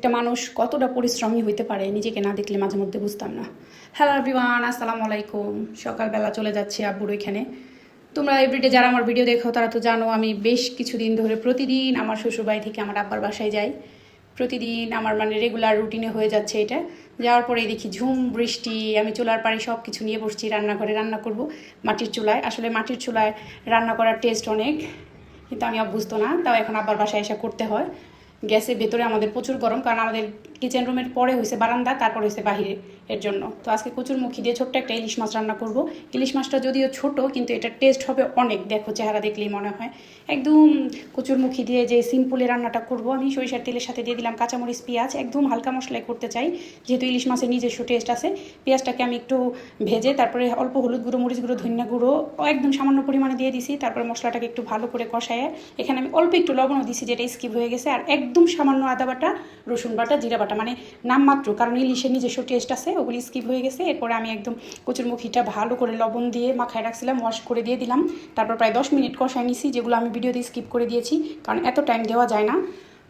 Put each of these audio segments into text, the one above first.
একটা মানুষ কতটা পরিশ্রমী হইতে পারে নিজেকে না দেখলে মাঝে মধ্যে বুঝতাম না। হ্যালো এভরিওয়ান, আসসালামু আলাইকুম। সকালবেলা চলে যাচ্ছি আব্বুর ওইখানে। তোমরা এভরিডে যারা আমার ভিডিও দেখো তারা তো জানো আমি বেশ কিছুদিন ধরে প্রতিদিন আমার শ্বশুরবাড়ি থেকে আমার আব্বার বাসায় যাই। প্রতিদিন আমার মানে রেগুলার রুটিনে হয়ে যাচ্ছে এটা। যাওয়ার পরেই দেখি ঝুম বৃষ্টি, আমি চুলার পাড়ে সব কিছু নিয়ে বসছি, রান্নাঘরে রান্না করব মাটির চুলায়। আসলে মাটির চুলায় রান্না করার টেস্ট অনেক, কিন্তু আমি অভ্যস্ত না, তাও এখন আব্বার বাসায় এসে করতে হয়। গ্যাসের ভেতরে আমাদের প্রচুর গরম, কারণ আমাদের কিচেন রুমের পরে হয়েছে বারান্দা, তারপর হয়েছে বাহিরে, এর জন্য। তো আজকে কচুরমুখী দিয়ে ছোট্ট একটা ইলিশ মাছ রান্না করব। ইলিশ মাছটা যদিও ছোট, কিন্তু এটার টেস্ট হবে অনেক। দেখো চেহারা দেখলেই মনে হয় একদম কচুরমুখী দিয়ে যে সিম্পলি রান্নাটা করব। আমি সরিষার তেলের সাথে দিয়ে দিলাম কাঁচামরিচ, পেঁয়াজ, একদম হালকা মশলায় করতে চাই, যেহেতু ইলিশ মাছের নিজস্ব টেস্ট আছে। পেঁয়াজটাকে আমি একটু ভেজে তারপরে অল্প হলুদ গুঁড়ো, মরিচ গুঁড়ো, ধনিয়া গুঁড়ো একদম সামান্য পরিমাণে দিয়ে দিছি। তারপরে মশলাটাকে একটু ভালো করে কষায় এখানে আমি অল্প একটু লবণও দিছি, যেটা স্কিপ হয়ে গেছে। আর একদম সামান্য আদা বাটা, রসুন বাটা, জিরা বাটা, মানে নামমাত্র, কারণ ইলিশের নিজস্ব টেস্ট আছে, ওগুলি স্কিপ হয়ে গেছে। এরপরে আমি একদম কচুরমুখীটা ভালো করে লবণ দিয়ে মাখায় রাখছিলাম, ওয়াশ করে দিয়ে দিলাম। তারপর প্রায় 10 মিনিট কষায় নিছি, যেগুলো আমি ভিডিওতে স্কিপ করে দিয়েছি, কারণ এত টাইম দেওয়া যায় না।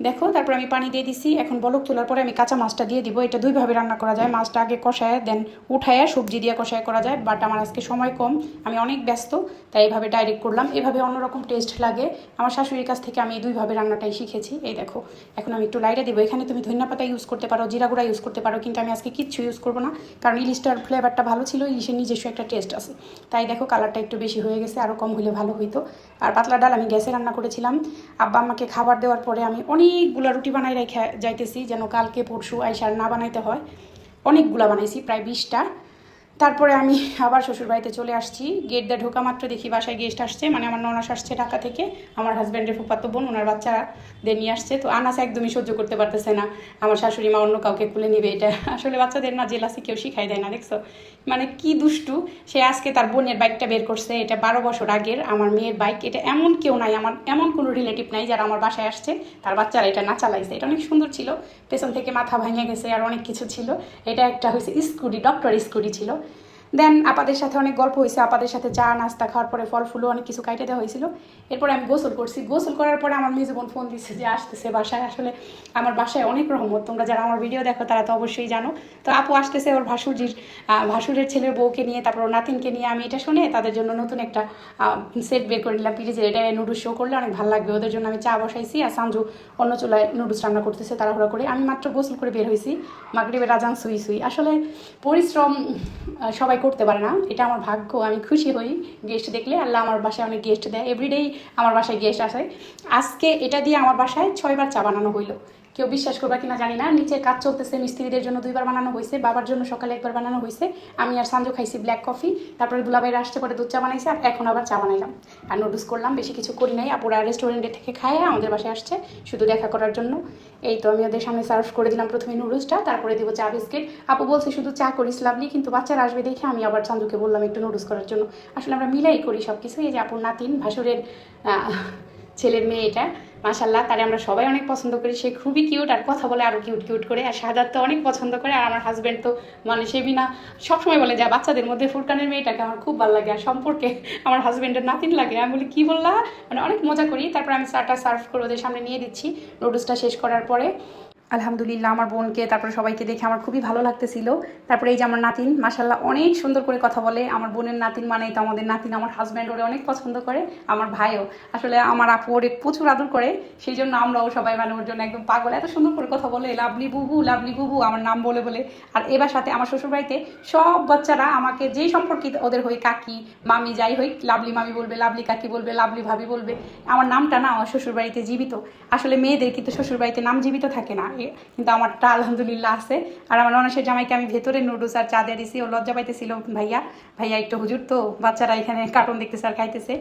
দেখো তারপর আমি পানি দিয়ে দিছি। এখন বলক তোলার পরে আমি কাঁচা মাছটা দিয়ে দিব। এটা দুইভাবে রান্না করা যায়, মাছটা আগে কষায় দেন উঠায় সবজি দিয়ে কষায় করা যায়, বাট আমার আজকে সময় কম, আমি অনেক ব্যস্ত, তাই এইভাবে ডাইরেক্ট করলাম। এভাবে অন্যরকম টেস্ট লাগে। আমার শাশুড়ির কাছ থেকে আমি এই দুইভাবে রান্নাটাই শিখেছি। এই দেখো এখন আমি একটু লাইটে দেবো। এখানে তুমি ধনিয়া পাতা ইউজ করতে পারো, জিরা গুঁড়া ইউজ করতে পারো, কিন্তু আমি আজকে কিচ্ছু ইউজ করবো না, কারণ ইলিশটার ফ্লেভারটা ভালো ছিল, ইলিশের নিজস্ব একটা টেস্ট আছে। তাই দেখো কালারটা একটু বেশি হয়ে গেছে, আরও কম হলে ভালো হইতো। আর পাতলা ডাল আমি গ্যাসে রান্না করেছিলাম। আব্বা আমাকে খাবার দেওয়ার পরে আমি অনেকগুলো রুটি বানাই রেখে যাইতেছি, যেন কালকে পরশু আইসার না বানাইতে হয়। অনেকগুলা বানাইছি, প্রায় 20টা। তারপরে আমি আবার শ্বশুরবাড়িতে চলে আসছি। গেট দিয়ে ঢোকা মাত্র দেখি বাসায় গেস্ট আসছে, মানে আমার ননাস আসছে ঢাকা থেকে, আমার হাজব্যান্ডের ফুফাতো বোন, ওনার বাচ্চাদের নিয়ে আসছে। তো আনাস একদমই সহ্য করতে পারতেছে না আমার শাশুড়ি মা অন্য কাউকে খুলে নিবে। এটা আসলে বাচ্চাদের না জেলাসি কেউ শিখাই দেয় না, দেখছো মানে কি দুষ্টু। সে আজকে তার বোনের বাইকটা বের করছে, এটা 12 বছর আগের আমার মেয়ের বাইক। এটা এমন কেউ নাই, আমার এমন কোনো রিলেটিভ নাই যারা আমার বাসায় আসছে তার বাচ্চারা এটা না চালাইছে। এটা অনেক সুন্দর ছিল, পেছন থেকে মাথা ভাঙে গেছে, আর অনেক কিছু ছিল। এটা একটা হয়েছে স্কুটি, ডক্টর স্কুটি ছিল। দেন আপাদের সাথে অনেক গল্প হয়েছে, আপাদের সাথে চা নাস্তা খাওয়ার পরে ফল ফুলও অনেক কিছু কাইটে দেওয়া হয়েছিল। এরপরে আমি গোসল করছি। গোসল করার পরে আমার মেয়ে বোন ফোন দিচ্ছে যে আসতেছে বাসায়। আসলে আমার বাসায় অনেক রহমত, তোমরা যারা আমার ভিডিও দেখো তারা তো অবশ্যই জানো। তো আপু আসতেছে ওর ভাসুরের ছেলের বউকে নিয়ে, তারপর ওর নাতিনকে নিয়ে। আমি এটা শুনে তাদের জন্য নতুন একটা সেট বের করে নিলাম ফ্রিজে। এটা নুডলস শো করলে অনেক ভালো লাগবে ওদের জন্য। আমি চা বসাইছি, আর সাঞ্জু অন্য চুলায় নুডলস রান্না করতেছে তাড়াহুড়া করে। আমি মাত্র গোসল করে বের হয়েছি, মাগরিবের আজান সুই সুই। আসলে পরিশ্রম সবাই করতে পারে না, এটা আমার ভাগ্য। আমি খুশি হই গেস্ট দেখলে, আল্লাহ আমার বাসায় অনেক গেস্ট দেয়, এভরিডেই আমার বাসায় গেস্ট আসে। আজকে এটা দিয়ে আমার বাসায় 6বার চা বানানো হইলো। কেউ বিশ্বাস করবা কিনা জানি না, নিচে কাজ চলতেছে, মিস্ত্রিদের জন্য 2বার বানানো হয়েছে, বাবার জন্য সকালে 1বার বানানো হয়েছে। আমি আর সাঞ্জু খাইছি ব্ল্যাক কফি, তারপরে দুলাভাইরা আসতে পরে দুধ চা বানাইছে, আর এখন আবার চা বানাইলাম আর নুডলস করলাম। বেশি কিছু করি নাই, আপুরা রেস্টুরেন্টে থেকে খায় আমাদের বাসায় আসছে শুধু দেখা করার জন্য। এই তো আমি ওদের সামনে সার্ভ করে দিলাম প্রথমে নুডলসটা, তারপরে দিব চা বিস্কিট। আপু বলছে শুধু চা করিস লাভলি, কিন্তু বাচ্চারা আসবে দেখে আমি আবার সাঞ্জুকে বললাম একটু নুডলস করার জন্য। আসলে আমরা মিলাই করি সব কিছু। এই যে আপুর নাতিন, ভাসুরের ছেলের মেয়ে, এটা মাশাল্লাহ, তারে আমরা সবাই অনেক পছন্দ করি। সে খুবই কিউট, আর কথা বলে আরও কিউট কিউট করে। আর শাহাদাত তো অনেক পছন্দ করে। আর আমার হাজব্যান্ড তো মানে সে বিনা সবসময় বলে যে বাচ্চাদের মধ্যে ফুরকানের মেয়েটাকে আমার খুব ভালো লাগে, আর সম্পর্কে আমার হাজব্যান্ডের নাতিন লাগে। আমি বলি কী বললা, মানে অনেক মজা করি। তারপর আমি চাটা সার্ভ করে ওদের সামনে নিয়ে দিচ্ছি নুডলসটা শেষ করার পরে। আলহামদুলিল্লাহ আমার বোনকে তারপরে সবাইকে দেখে আমার খুবই ভালো লাগতেছিল। তারপরে এই যে আমার নাতিন মাশাল্লাহ অনেক সুন্দর করে কথা বলে। আমার বোনের নাতিন মানেই তো আমাদের নাতিন। আমার হাজব্যান্ড ওরে অনেক পছন্দ করে, আমার ভাইও। আসলে আমার আপু ওরে প্রচুর আদর করে, সেই জন্য আমরাও সবাই মানে ওর জন্য একদম পাগল। এত সুন্দর করে কথা বলে, লাভলি বুবু আমার নাম বলে বলে। আর এবার সাথে আমার শ্বশুরবাড়িতে সব বাচ্চারা আমাকে যেই সম্পর্কিত ওদের হই, কাকি মামি যাই হই, লাভলি মামি বলবে, লাভলি কাকি বলবে, লাভলি ভাবি বলবে। আমার নামটা না আমার শ্বশুরবাড়িতে জীবিত। আসলে মেয়েদের কিন্তু শ্বশুরবাড়িতে নাম জীবিত থাকে না, কিন্তু আমারটা আলহামদুলিল্লাহ আছে। আর আমার অনাসের জামাইকে আমি ভেতরে নুডলস আর চা দিয়ে দিছি, ও লজ্জা পাইতেছিল, ভাইয়া একটু হুজুর তো, বাচ্চারা এখানে কার্টুন দেখতেছে আর খাইতেছে।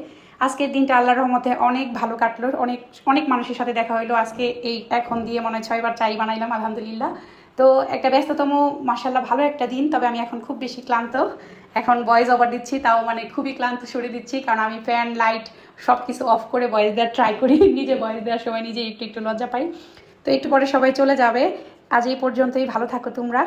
আজকের দিনটা আল্লাহর রহমতে অনেক ভালো কাটলো, অনেক অনেক মানুষের সাথে দেখা হইলো। আজকে এই এখন দিয়ে মনে হয় 6বার চাই বানাইলাম আলহামদুলিল্লাহ। তো একটা ব্যস্ততম মাশাল্লাহ ভালো একটা দিন। তবে আমি এখন খুব বেশি ক্লান্ত, এখন ভয়েস ওভার দিচ্ছি, তাও মানে খুবই ক্লান্ত সরিয়ে দিচ্ছি, কারণ আমি ফ্যান লাইট সব কিছু অফ করে ভয়েস দেওয়ার ট্রাই করি। নিজে ভয়েস দেওয়ার সময় নিজে একটু একটু লজ্জা পাই। তো একটু পরে সবাই চলে যাবে। আজ এই পর্যন্তই, ভালো থাকো তোমরা।